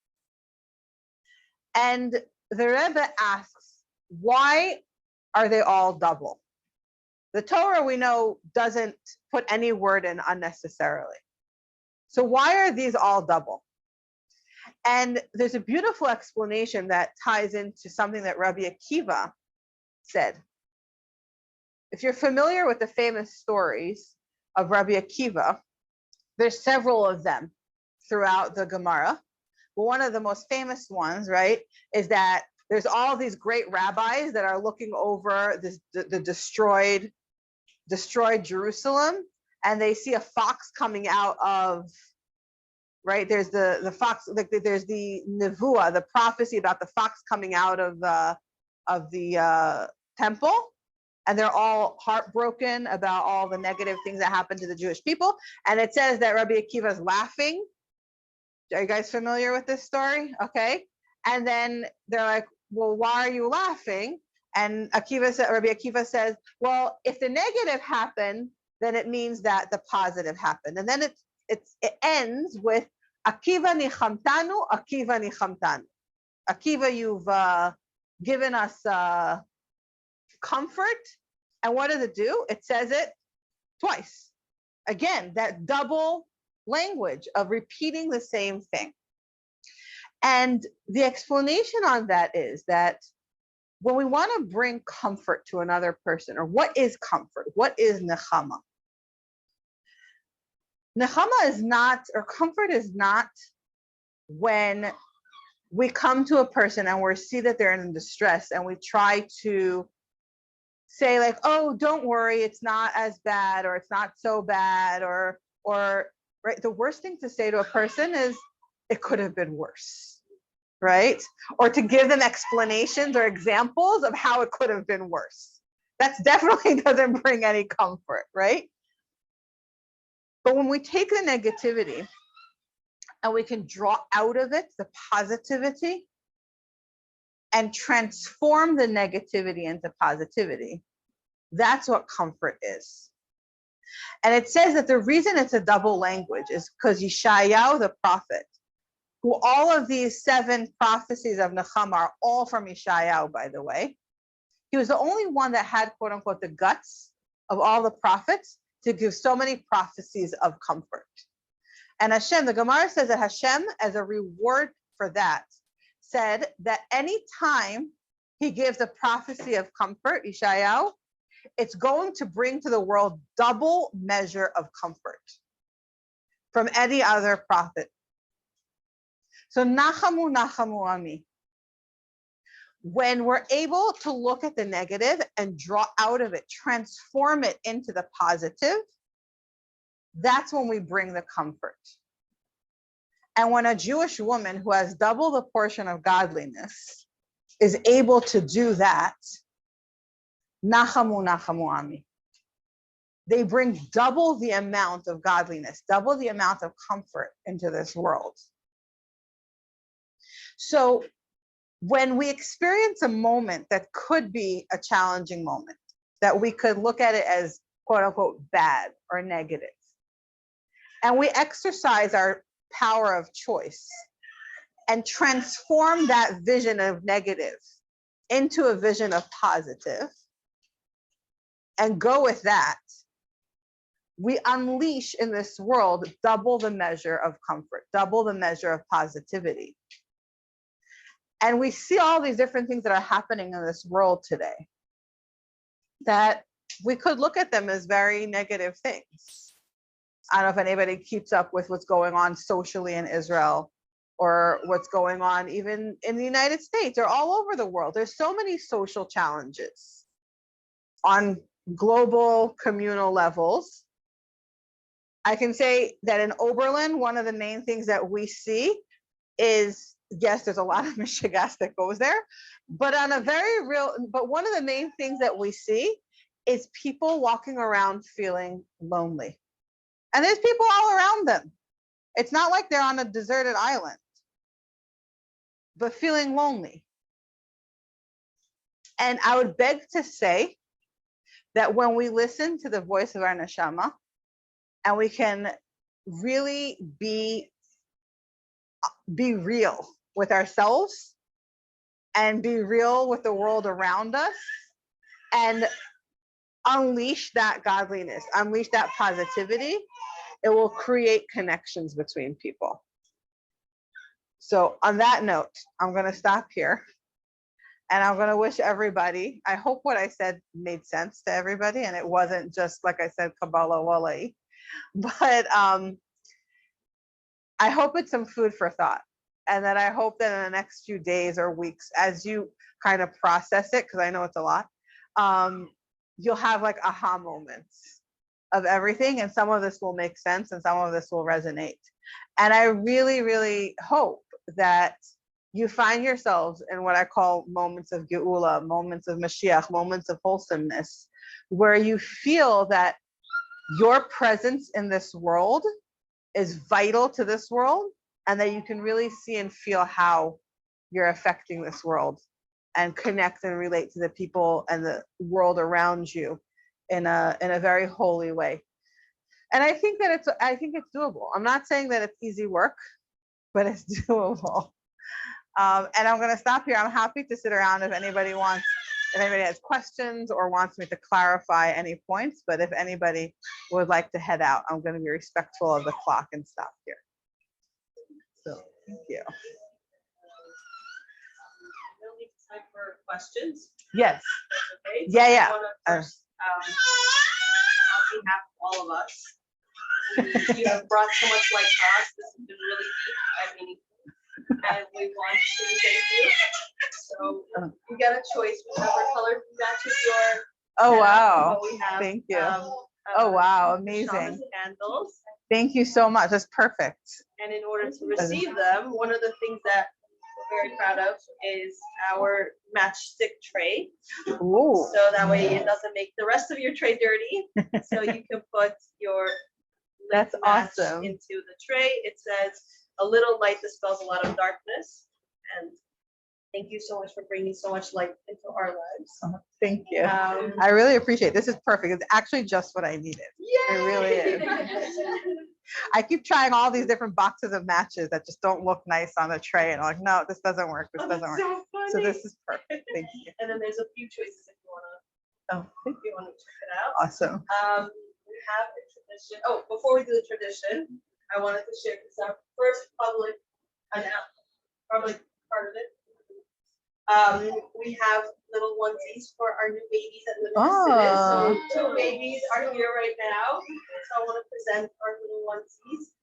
And the Rebbe asks, why are they all double? The Torah, we know, doesn't put any word in unnecessarily. So why are these all double? And there's a beautiful explanation that ties into something that Rabbi Akiva said. If you're familiar with the famous stories of Rabbi Akiva, there's several of them throughout the Gemara. But one of the most famous ones, right, is that there's all these great rabbis that are looking over the destroyed Jerusalem, and they see a fox coming out of, right, there's the fox, like there's the nevuah, the prophecy about the fox coming out of the temple, and they're all heartbroken about all the negative things that happened to the Jewish people. And it says that Rabbi Akiva is laughing. Are you guys familiar with this story? And then they're like, well, why are you laughing? And Rabbi Akiva says, well, if the negative happened, then it means that the positive happened. And then it ends with Akiva nichamtanu, Akiva nichamtanu. Akiva, you've given us comfort. And what does it do? It says it twice. Again, that double language of repeating the same thing. And the explanation on that is that when we want to bring comfort to another person, or what is comfort? What is nechama? Nechama is not, or comfort is not when we come to a person and we see that they're in distress and we try to say like, oh, don't worry, it's not as bad, or it's not so bad, or right. The worst thing to say to a person is, it could have been worse, right? Or to give them explanations or examples of how it could have been worse. That definitely doesn't bring any comfort, right? But when we take the negativity and we can draw out of it the positivity and transform the negativity into positivity, that's what comfort is. And it says that the reason it's a double language is because Yeshayahu, the prophet, who all of these 7 prophecies of Nechama are all from Yeshayahu, by the way. He was the only one that had, quote unquote, the guts of all the prophets to give so many prophecies of comfort. And Hashem, the Gemara says that Hashem, as a reward for that, said that any time he gives a prophecy of comfort, Yeshayahu, it's going to bring to the world double measure of comfort from any other prophet. So nachamu, nachamu ami. When we're able to look at the negative and draw out of it, transform it into the positive, that's when we bring the comfort. And when a Jewish woman who has double the portion of godliness is able to do that, nachamu, nachamu ami. They bring double the amount of godliness, double the amount of comfort into this world. So when we experience a moment that could be a challenging moment, that we could look at it as quote unquote bad or negative. And we exercise our power of choice and transform that vision of negative into a vision of positive and go with that. We unleash in this world double the measure of comfort, double the measure of positivity. And we see all these different things that are happening in this world today that we could look at them as very negative things. I don't know if anybody keeps up with what's going on socially in Israel or what's going on even in the United States or all over the world. There's so many social challenges on global communal levels. I can say that in Oberlin, one of the main things that we see is, yes, there's a lot of mishigas that goes there, but on a very real, but one of the main things that we see is people walking around feeling lonely. And there's people all around them. It's not like they're on a deserted island, but feeling lonely. And I would beg to say that when we listen to the voice of our neshama, and we can really be real with ourselves and be real with the world around us and unleash that godliness, unleash that positivity, it will create connections between people. So on that note, I'm going to stop here. And I'm going to wish everybody, I hope what I said made sense to everybody and it wasn't just, like I said, Kabbalah Wallahi. But I hope it's some food for thought. And that I hope that in the next few days or weeks, as you kind of process it, because I know it's a lot, you'll have like aha moments of everything. And some of this will make sense and some of this will resonate. And I really, really hope that you find yourselves in what I call moments of Geula, moments of Mashiach, moments of wholesomeness, where you feel that your presence in this world is vital to this world and that you can really see and feel how you're affecting this world and connect and relate to the people and the world around you in a very holy way. And I think that it's doable. I'm not saying that it's easy work, but it's doable. And I'm going to stop here. I'm happy to sit around if anybody has questions or wants me to clarify any points. But if anybody would like to head out, I'm going to be respectful of the clock and stop here. So thank you. We'll leave time for questions. Yes. Okay. Yeah. I wanna first, on behalf of all of us, you have brought so much light to us. This has been really deep and meaningful. And we want to thank you. So you got a choice, whichever color matches your. Oh wow! We have, thank you. Oh wow! Amazing. Candles. Thank you so much. That's perfect. And in order to receive them, one of the things that we're very proud of is our matchstick tray. Ooh. So that way it doesn't make the rest of your tray dirty. So you can put your That's match awesome. into the tray. It says, "A little light dispels a lot of darkness." And thank you so much for bringing so much light into our lives. Thank you. I really appreciate it. This is perfect. It's actually just what I needed. Yay! It really is. I keep trying all these different boxes of matches that just don't look nice on the tray. And I'm like, no, this doesn't work. This doesn't work. So this is perfect. Thank you. And then there's a few choices if you want Oh, to check it out. awesome. We have a tradition. Oh, before we do the tradition, I wanted to share this our first public part of it. We have little onesies for our new babies that live in the city. So 2 babies are here right now. So I want to present our little onesies.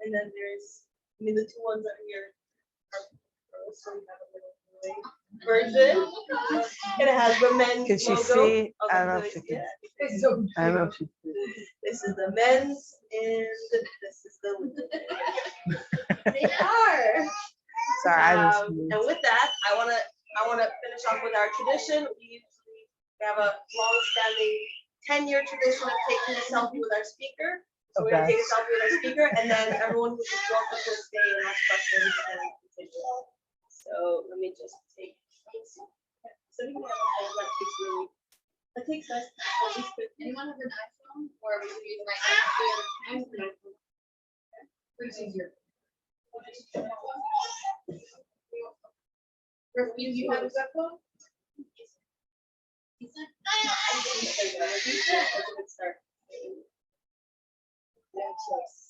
And then the 2 ones that are here are girls. So we have a little boy version. And it has the men's Can she logo. see? I don't know if she can. I don't know if she can. This is the men's and this is the women's. They are. Sorry, And with that, I wanna finish off with our tradition. We have a long-standing 10-year tradition of taking a selfie with our speaker. So we're gonna take a selfie with our speaker, and then everyone who's welcome to stay and ask questions and continue. So let me just take. So we can have a whole that takes really. That takes us at least. Anyone have an iPhone, or we can use my iPhone? Which is your? You have a good phone? That's a good start. Good choice.